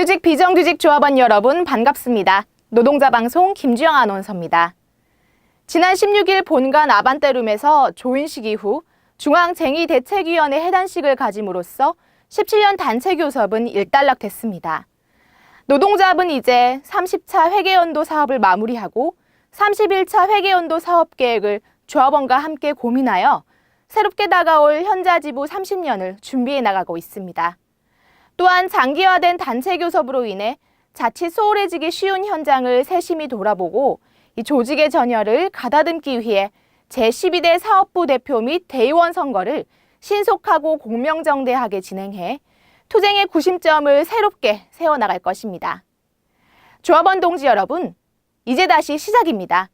정규직, 비정규직 조합원 여러분 반갑습니다. 노동자 방송 김주영 아나운서입니다. 지난 16일 본관 아반떼룸에서 조인식 이후 중앙쟁의대책위원회 해단식을 가짐으로써 17년 단체교섭은 일단락됐습니다. 노동조합은 이제 30차 회계연도 사업을 마무리하고 31차 회계연도 사업계획을 조합원과 함께 고민하여 새롭게 다가올 현자지부 30년을 준비해 나가고 있습니다. 또한 장기화된 단체교섭으로 인해 자칫 소홀해지기 쉬운 현장을 세심히 돌아보고 이 조직의 전열을 가다듬기 위해 제12대 사업부 대표 및 대의원 선거를 신속하고 공명정대하게 진행해 투쟁의 구심점을 새롭게 세워나갈 것입니다. 조합원 동지 여러분, 이제 다시 시작입니다.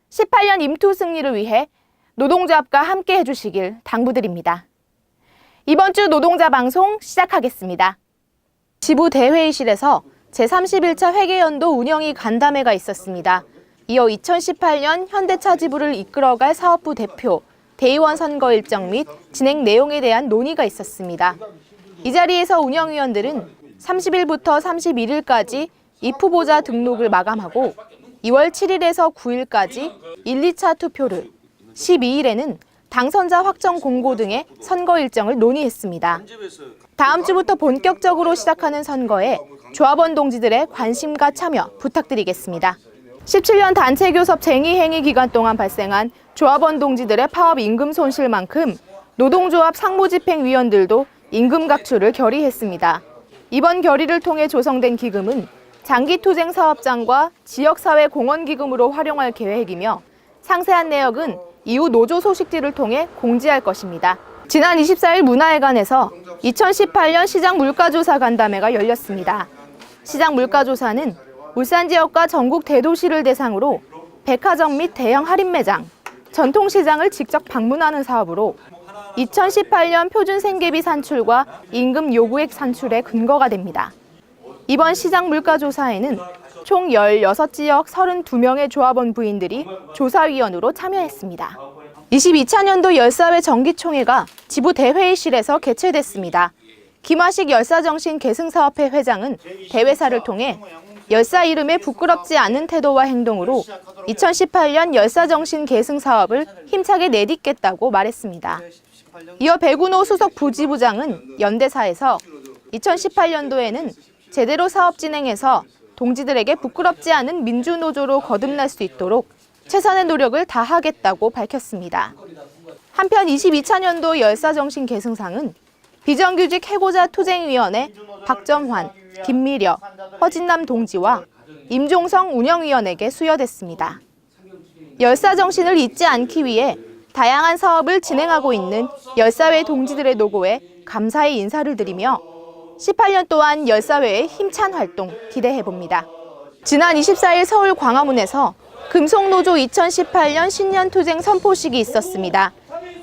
18년 임투 승리를 위해 노동조합과 함께 해주시길 당부드립니다. 이번 주 노동자 방송 시작하겠습니다. 지부 대회의실에서 제31차 회계연도 운영위 간담회가 있었습니다. 이어 2018년 현대차 지부를 이끌어갈 사업부 대표, 대의원 선거 일정 및 진행 내용에 대한 논의가 있었습니다. 이 자리에서 운영위원들은 30일부터 31일까지 입후보자 등록을 마감하고 2월 7일에서 9일까지 1, 2차 투표를, 12일에는 당선자 확정 공고 등의 선거 일정을 논의했습니다. 다음 주부터 본격적으로 시작하는 선거에 조합원 동지들의 관심과 참여 부탁드리겠습니다. 17년 단체교섭 쟁의행위 기간 동안 발생한 조합원 동지들의 파업 임금 손실만큼 노동조합 상무집행위원들도 임금 각출을 결의했습니다. 이번 결의를 통해 조성된 기금은 장기투쟁 사업장과 지역사회 공헌기금으로 활용할 계획이며 상세한 내역은 이후 노조 소식지를 통해 공지할 것입니다. 지난 24일 문화회관에서 2018년 시장 물가조사 간담회가 열렸습니다. 시장 물가조사는 울산 지역과 전국 대도시를 대상으로 백화점 및 대형 할인 매장, 전통시장을 직접 방문하는 사업으로 2018년 표준 생계비 산출과 임금 요구액 산출의 근거가 됩니다. 이번 시장 물가조사에는 총 16지역 32명의 조합원 부인들이 조사위원으로 참여했습니다. 22차년도 열사회 정기총회가 지부 대회의실에서 개최됐습니다. 김화식 열사정신 계승사업회 회장은 대회사를 통해 열사 이름에 부끄럽지 않은 태도와 행동으로 2018년 열사정신 계승사업을 힘차게 내딛겠다고 말했습니다. 이어 백운호 수석 부지부장은 연대사에서 2018년도에는 제대로 사업 진행해서 동지들에게 부끄럽지 않은 민주노조로 거듭날 수 있도록 최선의 노력을 다하겠다고 밝혔습니다. 한편 22차년도 열사정신 계승상은 비정규직 해고자 투쟁위원회 박점환, 김미려, 허진남 동지와 임종성 운영위원에게 수여됐습니다. 열사정신을 잊지 않기 위해 다양한 사업을 진행하고 있는 열사회 동지들의 노고에 감사의 인사를 드리며 18년 동안 열사회의 힘찬 활동 기대해봅니다. 지난 24일 서울 광화문에서 금속노조 2018년 신년투쟁 선포식이 있었습니다.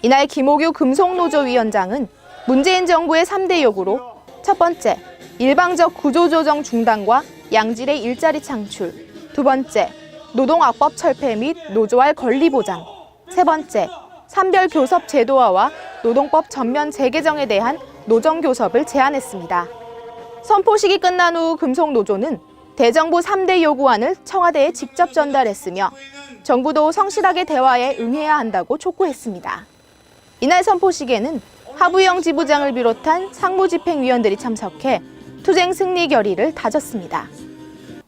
이날 김옥유 금속노조위원장은 문재인 정부의 3대 요구로 첫 번째, 일방적 구조조정 중단과 양질의 일자리 창출, 두 번째, 노동악법 철폐 및 노조할 권리 보장, 세 번째, 산별교섭 제도화와 노동법 전면 재개정에 대한 노정교섭을 제안했습니다. 선포식이 끝난 후 금속노조는 대정부 3대 요구안을 청와대에 직접 전달했으며 정부도 성실하게 대화에 응해야 한다고 촉구했습니다. 이날 선포식에는 하부영 지부장을 비롯한 상무집행위원들이 참석해 투쟁 승리 결의를 다졌습니다.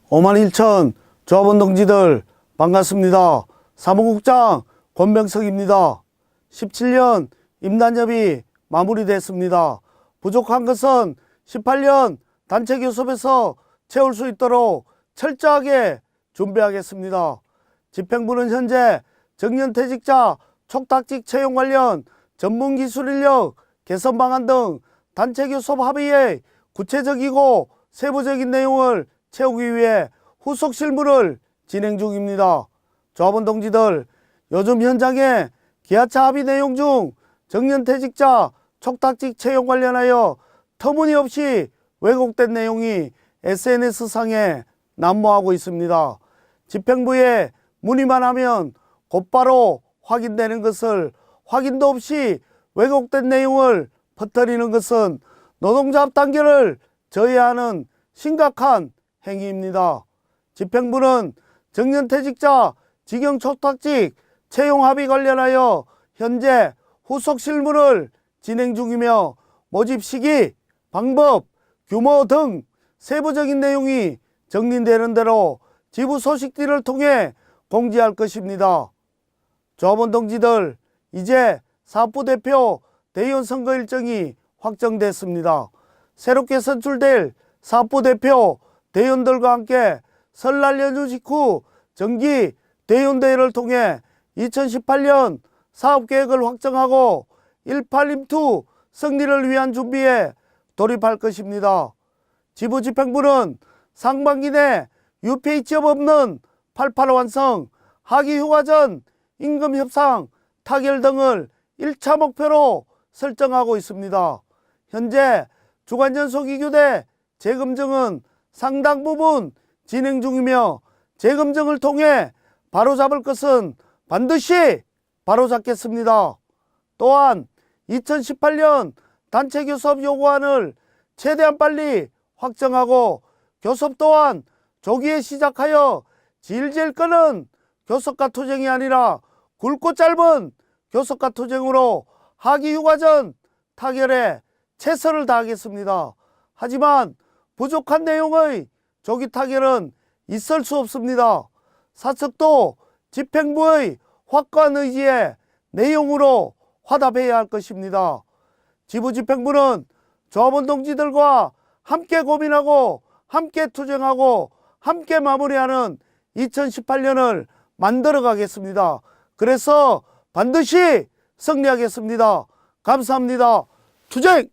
51,000 조합원 동지들 반갑습니다. 사무국장 권병석입니다. 17년 임단협이 마무리됐습니다. 부족한 것은 18년 단체교섭에서 채울 수 있도록 철저하게 준비하겠습니다. 집행부는 현재 정년퇴직자 촉탁직 채용 관련 전문기술인력 개선 방안 등 단체교섭 합의의 구체적이고 세부적인 내용을 채우기 위해 후속 실무를 진행 중입니다. 조합원 동지들, 요즘 현장에 기하차 합의 내용 중 정년퇴직자 촉탁직 채용 관련하여 터무니없이 왜곡된 내용이 SNS상에 난무하고 있습니다. 집행부에 문의만 하면 곧바로 확인되는 것을 확인도 없이 왜곡된 내용을 퍼뜨리는 것은 노동조합 단결을 저해하는 심각한 행위입니다. 집행부는 정년퇴직자 직영초탁직 채용 합의 관련하여 현재 후속 실무를 진행 중이며 모집 시기, 방법, 규모 등 세부적인 내용이 정리되는 대로 지부 소식지를 통해 공지할 것입니다. 조합원 동지들, 이제 사업부 대표 대의원 선거 일정이 확정됐습니다. 새롭게 선출될 사업부 대표 대의원들과 함께 설날 연휴 직후 정기 대의원대회를 통해 2018년 사업계획을 확정하고 18임투 승리를 위한 준비에 돌입할 것입니다. 지부 집행부는 상반기 내 유페이 취업 없는 88 완성, 하기 휴가 전 임금 협상, 타결 등을 1차 목표로 설정하고 있습니다. 현재 주간연소기교대 재검증은 상당 부분 진행 중이며 재검증을 통해 바로잡을 것은 반드시 바로잡겠습니다. 또한 2018년 단체교섭 요구안을 최대한 빨리 확정하고 교섭 또한 조기에 시작하여 질질 끄는 교섭과 투쟁이 아니라 굵고 짧은 교섭과 투쟁으로 하기 휴가 전 타결에 최선을 다하겠습니다. 하지만 부족한 내용의 조기 타결은 있을 수 없습니다. 사측도 집행부의 확고한 의지에 내용으로 화답해야 할 것입니다. 지부 집행부는 조합원 동지들과 함께 고민하고 함께 투쟁하고 함께 마무리하는 2018년을 만들어 가겠습니다. 그래서 반드시 승리하겠습니다. 감사합니다. 투쟁!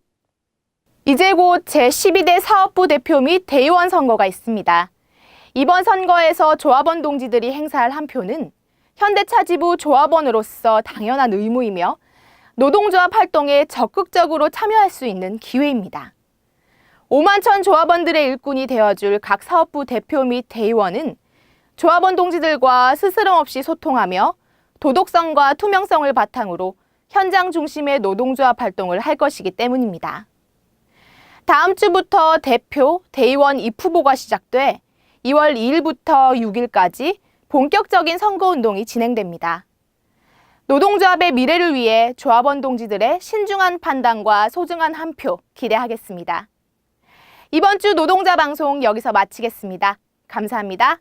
이제 곧 제12대 사업부 대표 및 대의원 선거가 있습니다. 이번 선거에서 조합원 동지들이 행사할 한 표는 현대차 지부 조합원으로서 당연한 의무이며 노동조합 활동에 적극적으로 참여할 수 있는 기회입니다. 5만천 조합원들의 일꾼이 되어줄 각 사업부 대표 및 대의원은 조합원 동지들과 스스럼 없이 소통하며 도덕성과 투명성을 바탕으로 현장 중심의 노동조합 활동을 할 것이기 때문입니다. 다음 주부터 대표, 대의원 입후보가 시작돼 2월 2일부터 6일까지 본격적인 선거운동이 진행됩니다. 노동조합의 미래를 위해 조합원 동지들의 신중한 판단과 소중한 한 표 기대하겠습니다. 이번 주 노동자 방송 여기서 마치겠습니다. 감사합니다.